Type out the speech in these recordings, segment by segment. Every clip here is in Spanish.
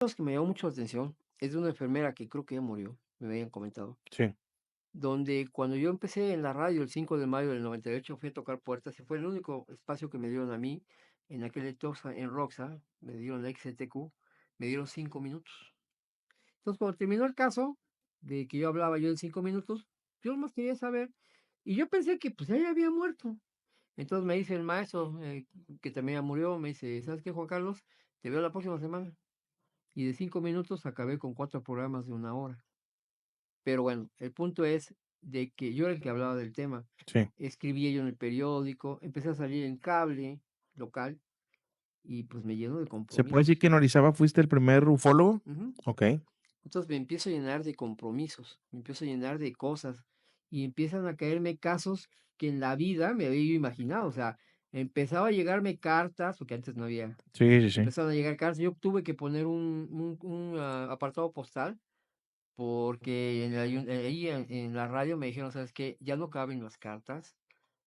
Cosa que me llamó mucho la atención es de una enfermera que creo que ya murió, me habían comentado, Sí. donde cuando yo empecé en la radio el 5 de mayo del 98 fui a tocar puertas y fue el único espacio que me dieron a mí en aquel entonces en Roxa, me dieron la XTQ, me dieron 5 minutos. Entonces cuando terminó el caso de que yo hablaba yo en 5 minutos, yo más quería saber y yo pensé que pues ella había muerto. Entonces me dice el maestro, que también ya murió, me dice, ¿sabes qué, Juan Carlos? Te veo la próxima semana. Y de 5 minutos acabé con 4 programas de 1 hora. Pero bueno, el punto es de que yo era el que hablaba del tema. Sí. Escribía yo en el periódico, empecé a salir en cable local y pues me lleno de ¿Se puede decir compromisos. que en Orizaba fuiste el primer ufólogo? Ujú. Okey. Entonces me empiezo a llenar de compromisos, me empiezo a llenar de cosas y empiezan a caerme casos que en la vida me había yo imaginado. O sea, empezaba a llegarme cartas, porque antes no había, Sí, sí, sí. empezaron a llegar cartas. Yo tuve que poner un apartado postal porque ahí en la radio me dijeron, ¿sabes qué? Ya no caben las cartas,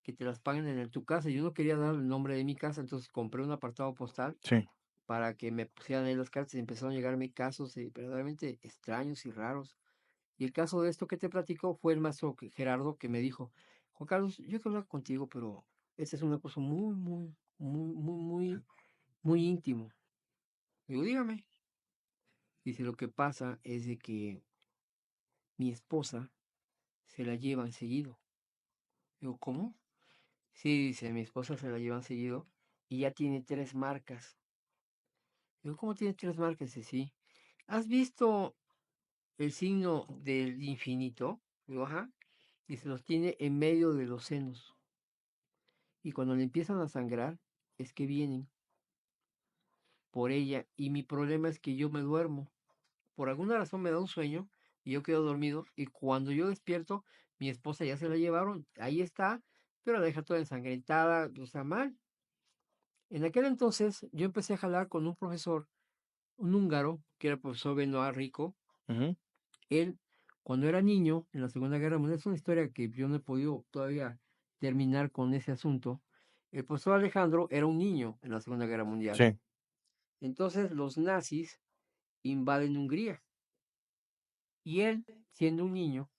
que te las paguen en tu casa. Yo no quería dar el nombre de mi casa, entonces compré un apartado postal Sí. para que me pusieran ahí las cartas y empezaron a llegarme casos verdaderamente extraños y raros. Y el caso de esto que te platico fue el maestro Gerardo que me dijo, Juan Carlos, yo quiero hablar contigo, pero esta es una cosa muy íntimo. Digo, dígame. Dice, lo que pasa es de que mi esposa se la llevan seguido. Digo, ¿cómo? Sí, dice, mi esposa se la llevan seguido y ya tiene 3 marcas. Digo, ¿cómo tiene 3 marcas? Dice, sí. ¿Has visto el signo del infinito? Digo, ajá. Dice, los tiene en medio de los senos. Y cuando le empiezan a sangrar, es que vienen por ella. Y mi problema es que yo me duermo. Por alguna razón me da un sueño y yo quedo dormido. Y cuando yo despierto, mi esposa ya se la llevaron. Ahí está, pero la deja toda ensangrentada, o sea, mal. En aquel entonces yo empecé a jalar con un profesor, un húngaro, que era el profesor Benoit Rico. Ujú. Él, cuando era niño, en la Segunda Guerra Mundial, es una historia que yo no he podido todavía terminar con ese asunto. El profesor Alejandro era un niño en la Segunda Guerra Mundial. Sí. Entonces los nazis invaden Hungría y él, siendo un niño,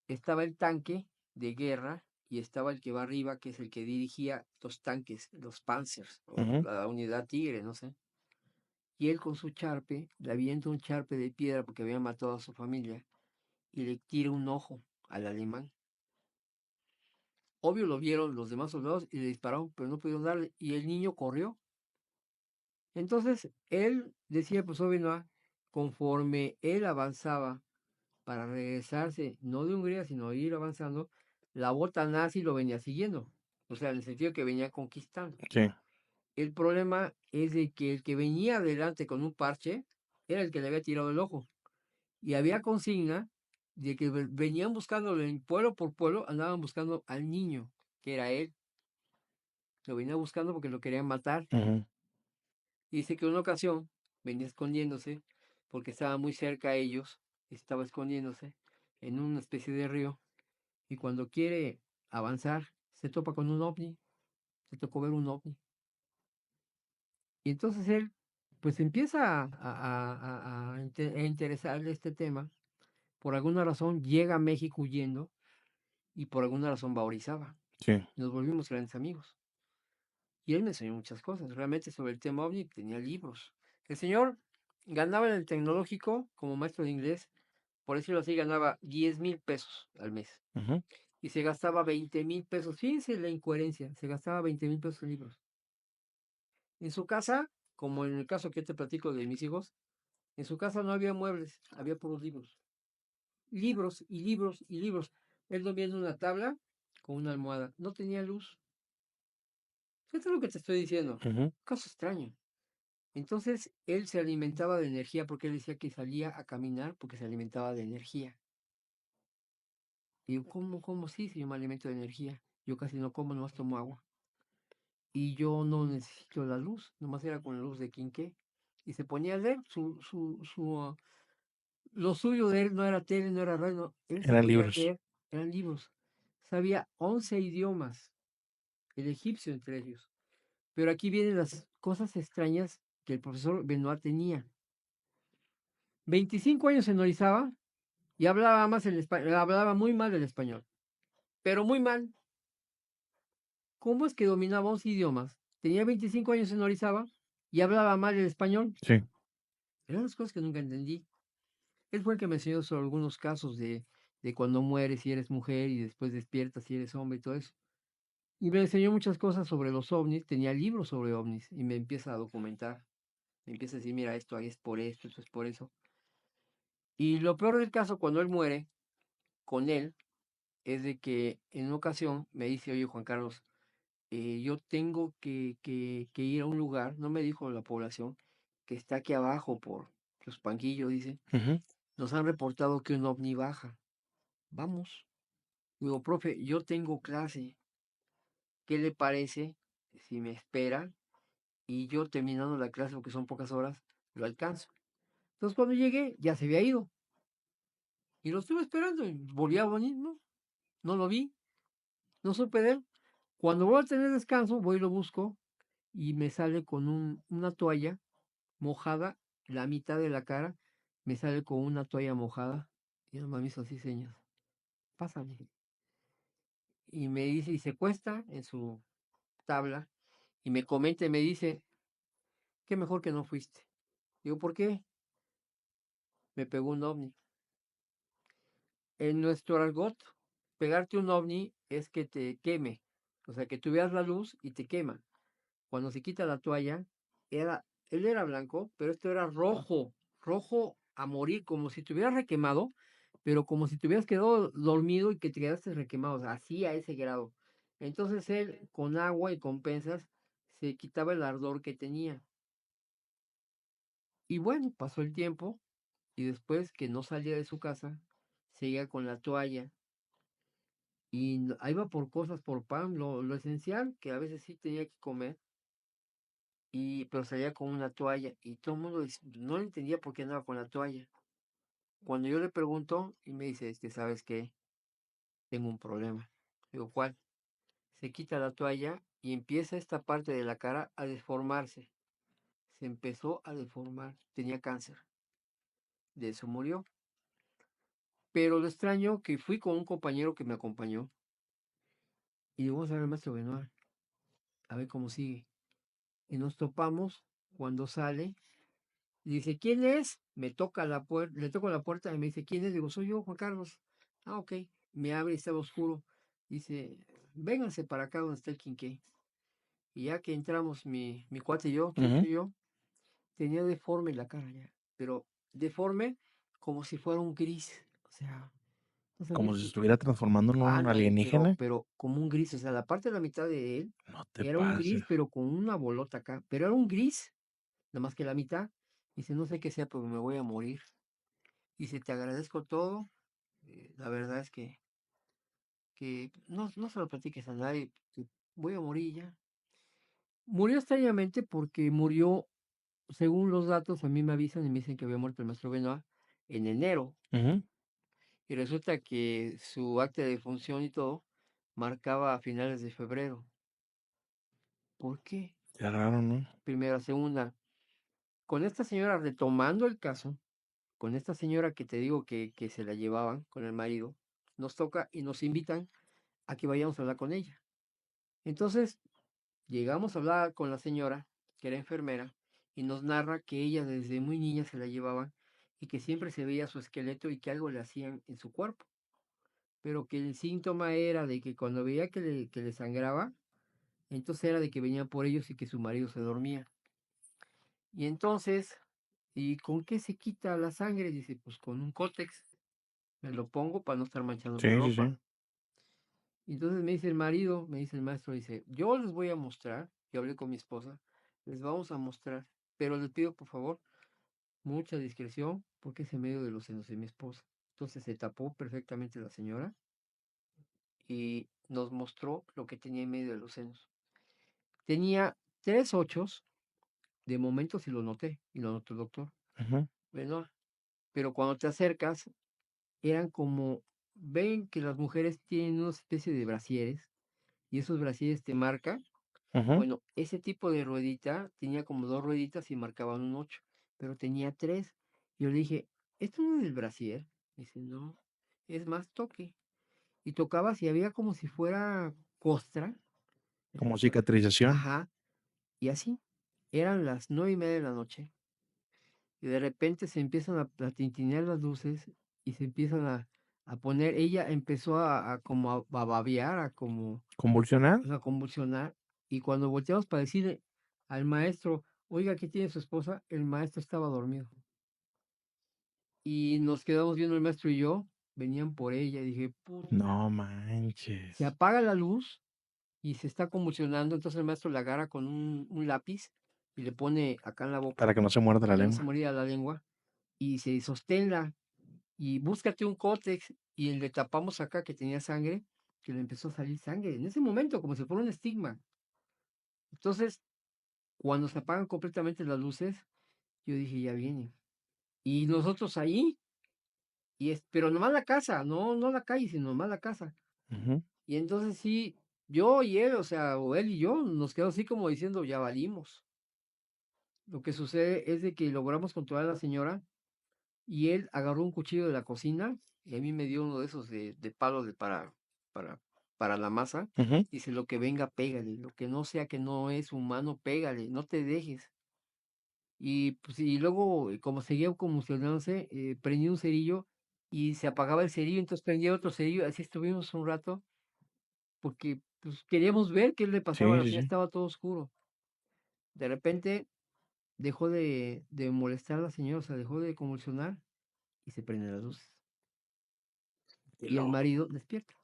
estaba el tanque de guerra y estaba el que va arriba, que es el que dirigía los tanques, los Panzers, o Ujú. la unidad Tigre, no sé. Y él con su charpe, le avienta un charpe de piedra porque había matado a su familia y le tira un ojo al alemán. Obvio lo vieron los demás soldados y le dispararon, pero no pudieron darle y el niño corrió. Entonces él decía, pues obvio, conforme él avanzaba para regresarse, no de Hungría, sino ir avanzando, la bota nazi lo venía siguiendo. O sea, en el sentido que venía conquistando. Sí. El problema es de que el que venía adelante con un parche era el que le había tirado el ojo. Y había consigna de que venían buscándolo en pueblo por pueblo, andaban buscando al niño, que era él. Lo venía buscando porque lo querían matar. Ujú. Dice que en una ocasión venía escondiéndose porque estaba muy cerca a ellos, estaba escondiéndose en una especie de río y cuando quiere avanzar se topa con un ovni, se tocó ver un ovni. Y entonces él pues empieza a interesarle este tema. Por alguna razón llega a México huyendo y por alguna razón va a Orizaba. Sí. Nos volvimos grandes amigos. Y él me enseñó muchas cosas. Realmente sobre el tema ovni tenía libros. El señor ganaba en el tecnológico como maestro de inglés, por decirlo así, ganaba 10,000 pesos al mes. Ujú. Y se gastaba 20,000 pesos. Fíjense la incoherencia. Se gastaba 20,000 pesos en libros. En su casa, como en el caso que te platico de mis hijos, en su casa no había muebles, había puros libros. Libros y libros y libros. Él dormía en una tabla con una almohada. No tenía luz. Fíjate lo que te estoy diciendo. Ujú. Caso extraño. Entonces él se alimentaba de energía porque él decía que salía a caminar porque se alimentaba de energía. Y yo, ¿cómo? Sí, si yo me alimento de energía. Yo casi no como, nomás tomo agua. Y yo no necesito la luz, nomás era con la luz de quinqué. Y se ponía a leer lo suyo de él no era tele, no era radio, no, él se Eran ponía a libros. leer, eran libros. Sabía 11 idiomas, el egipcio entre ellos. Pero aquí vienen las cosas extrañas que el profesor Benoit tenía. 25 años en Orizaba y hablaba hablaba muy mal el español, pero muy mal. ¿Cómo es que dominaba 11 idiomas? Tenía 25 años en Orizaba y hablaba mal el español. Sí. Eran las cosas que nunca entendí. Él fue el que me enseñó sobre algunos casos de cuando mueres si eres mujer y después despiertas si eres hombre y todo eso. Y me enseñó muchas cosas sobre los ovnis, tenía libros sobre ovnis y me empieza a documentar. Me empieza a decir, mira, esto ahí es por esto es por eso. Y lo peor del caso, cuando él muere, con él, es de que en una ocasión me dice, oye, Juan Carlos, yo tengo que ir a un lugar, no me dijo la población, que está aquí abajo por los Panquillos, dice, Ujú. nos han reportado que un ovni baja. Vamos. Digo, profe, yo tengo clase. ¿Qué le parece si me espera y yo terminando la clase, porque son pocas horas, lo alcanzo? Entonces cuando llegué ya se había ido y lo estuve esperando y volví a venir, ¿no? No lo vi, no supe de él. Cuando voy a tener descanso, voy y lo busco y me sale con una toalla mojada, la mitad de la cara, me sale con una toalla mojada y nomás me hizo así señas, pásame. Y me dice, y se cuesta en su tabla y me comenta y me dice, qué mejor que no fuiste. Digo, ¿por qué? Me pegó un ovni. En nuestro argot, pegarte un ovni es que te queme, o sea, que tú veas la luz y te quema. Cuando se quita la toalla, él era blanco, pero esto era rojo, rojo a morir, como si te hubieras requemado, pero como si te hubieras quedado dormido y que te quedaste requemado, o sea, así a ese grado. Entonces él, con agua y con pensas, se quitaba el ardor que tenía. Y bueno, pasó el tiempo y después que no salía de su casa, seguía con la toalla y ahí va por cosas, por pan, lo esencial, que a veces sí tenía que comer, pero salía con una toalla y todo el mundo no le entendía por qué andaba con la toalla. Cuando yo le pregunto y me dice, ¿sabes qué? Tengo un problema. Digo, ¿cuál? Se quita la toalla y empieza esta parte de la cara a deformarse. Se empezó a deformar, tenía cáncer. De eso murió. Pero lo extraño que fui con un compañero que me acompañó y digo, vamos a ver al maestro Benoit, a ver cómo sigue. Y nos topamos cuando sale. Y dice, ¿quién es? Me toca la puerta, le toco la puerta y me dice, ¿quién es? Digo, soy yo, Juan Carlos. Ah, ok. Me abre y estaba oscuro. Dice, vénganse para acá donde está el quinqué. Y ya que entramos, mi cuate y yo, Chucho Ujú. y yo, tenía deforme la cara ya. Pero deforme como si fuera un gris. O sea, no sabía Como si se que, estuviera transformando en un ándale, alienígena. pero como un gris. O sea, la parte de la mitad de él No te era un pases. gris, pero con una bolota acá. Pero era un gris, nada más que la mitad. Dice, no sé qué sea, pero me voy a morir. Dice, te agradezco todo. La verdad es que no se lo platiques a nadie. Que voy a morir ya. Murió extrañamente porque murió, según los datos, a mí me avisan y me dicen que había muerto el maestro Benoit en enero. Ujú. Y resulta que su acta de función y todo marcaba a finales de febrero. ¿Por qué? Qué raro, ¿no? Primera, segunda. Con esta señora retomando el caso, con esta señora que te digo que se la llevaban con el marido, nos toca y nos invitan a que vayamos a hablar con ella. Entonces, llegamos a hablar con la señora, que era enfermera, y nos narra que ella desde muy niña se la llevaban y que siempre se veía su esqueleto y que algo le hacían en su cuerpo, pero que el síntoma era de que cuando veía que le sangraba, entonces era de que venían por ellos y que su marido se dormía. Y entonces, ¿y con qué se quita la sangre? Dice, pues con un cótex, me lo pongo para no estar manchando mi Sí, sí, ropa. sí. Y entonces me dice el marido, me dice el maestro, dice, yo les voy a mostrar, y hablé con mi esposa, les vamos a mostrar, pero les pido por favor mucha discreción porque es en medio de los senos de mi esposa. Entonces se tapó perfectamente la señora y nos mostró lo que tenía en medio de los senos. Tenía 3 ochos, de momento sí lo noté, y lo notó el doctor. Ujú. Bueno, pero cuando te acercas, eran como, ven que las mujeres tienen una especie de brasieres, y esos brasieres te marcan. Ujú. Bueno, ese tipo de ruedita tenía como 2 rueditas y marcaban un 8, pero tenía 3. Yo le dije: "¿Esto no es el brasier?". Dice: "No, es más toque". Y tocabas y había como si fuera costra, Como por cicatrización. ajá, y así. Eran las 9:30 de la noche, y de repente se empiezan a tintinear las luces y se empiezan a poner ella empezó a como a babear, a como ¿Convulsionar? a convulsionar, y cuando volteamos para decirle al maestro: "Oiga, ¿qué tiene su esposa?", el maestro estaba dormido. Y nos quedamos viendo el maestro y yo, venían por ella, y dije: "Puta". No Se manches. apaga la luz y se está convulsionando, entonces el maestro la agarra con un lápiz y le pone acá en la Para boca, que no se muerda para la que no se lengua. mordiera la lengua, y dice: "Sosténla y búscate un cótex", y le tapamos acá que tenía sangre, que le empezó a salir sangre, en ese momento, como si fuera un estigma. Entonces, cuando se apagan completamente las luces, yo dije: "Ya viene". Y nosotros ahí, pero nomás la casa, no la calle, sino nomás la casa. Ujú. Y entonces sí, yo y él, o sea, o él y yo, nos quedamos así como diciendo: "Ya valimos". Lo que sucede es de que logramos controlar a la señora y él agarró un cuchillo de la cocina y a mí me dio uno de esos de palos para, para la masa. Ujú. Dice: "Lo que venga, pégale, lo que no sea que no es humano, pégale, no te dejes". Y pues y luego, como seguía convulsionándose, prendí un cerillo y se apagaba el cerillo, entonces prendía otro cerillo, así estuvimos un rato, porque pues queríamos ver qué le pasaba a Sí, la sí, señora, sí. estaba todo oscuro. De repente dejó de molestar a la señora, o sea, dejó de convulsionar y se prenden las luces. Qué Y el loco, marido despierta.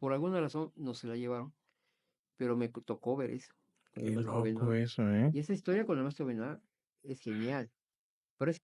Por alguna razón no se la llevaron, pero me tocó ver eso con el qué maestro loco Benoit. eso, ¿eh? Y esa historia con el maestro Benoit es genial. Pero es